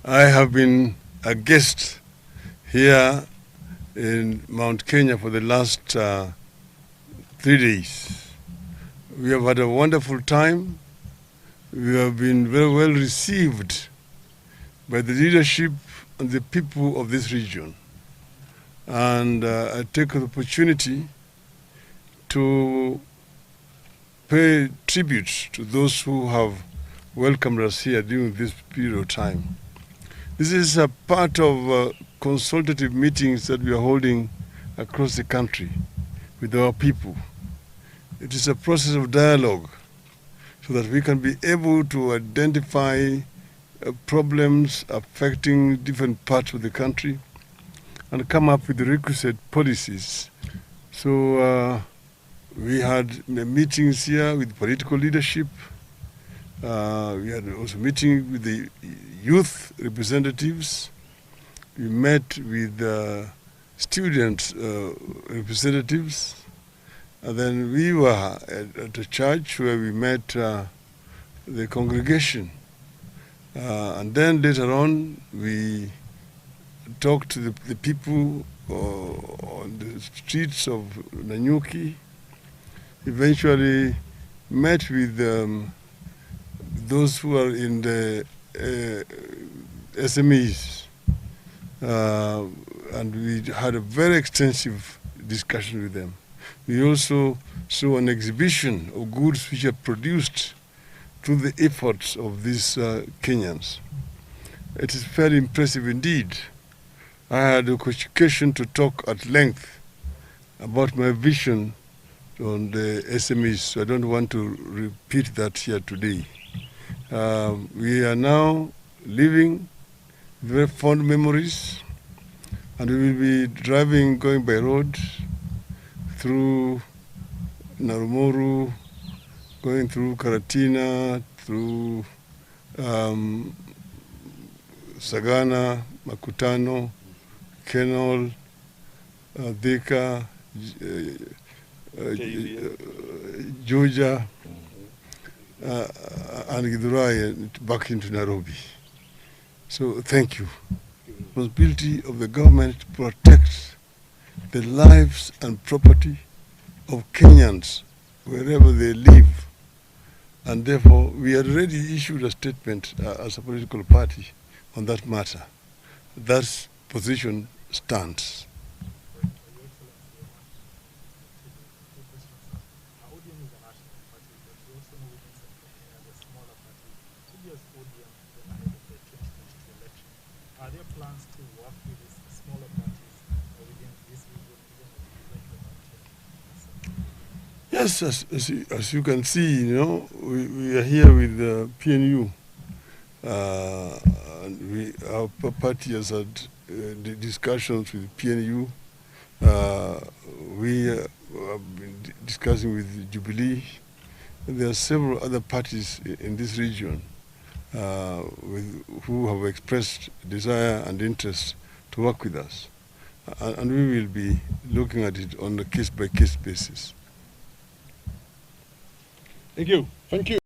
I have been a guest here in Mount Kenya for the last 3 days. We have had a wonderful time. We have been very well received by the leadership and the people of this region. And I take the opportunity to pay tribute to those who have welcomed us here during this period of time. This is a part of consultative meetings that we are holding across the country with our people. It is a process of dialogue so that we can be able to identify problems affecting different parts of the country and come up with the requisite policies. So we had meetings here with political leadership. We had also meeting with the youth representatives. We met with student representatives. And then we were at a church where we met the congregation. And then later on, we talked to the people on the streets of Nanyuki. Eventually met with those who are in the SMEs. And we had a very extensive discussion with them. We also saw an exhibition of goods which are produced through the efforts of these Kenyans. It is very impressive indeed. I had the occasion to talk at length about my vision on the SMEs, so I don't want to repeat that here today. We are now living very fond memories, and we will be driving, going by road through Narumoru, going through Karatina, through Sagana, Makutano, Kenol, Thika, Georgia, and Githurai back into Nairobi. So thank you. The responsibility of the government to protect the lives and property of Kenyans wherever they live. And therefore, we had already issued a statement as a political party on that matter. That position stands. Are there plans to work with these smaller parties within this region, Yes, as you can see, we are here with PNU. Our party has had the discussions with PNU. We have been discussing with Jubilee. There are several other parties in this region who have expressed desire and interest to work with us. And we will be looking at it on a case-by-case basis. Thank you. Thank you.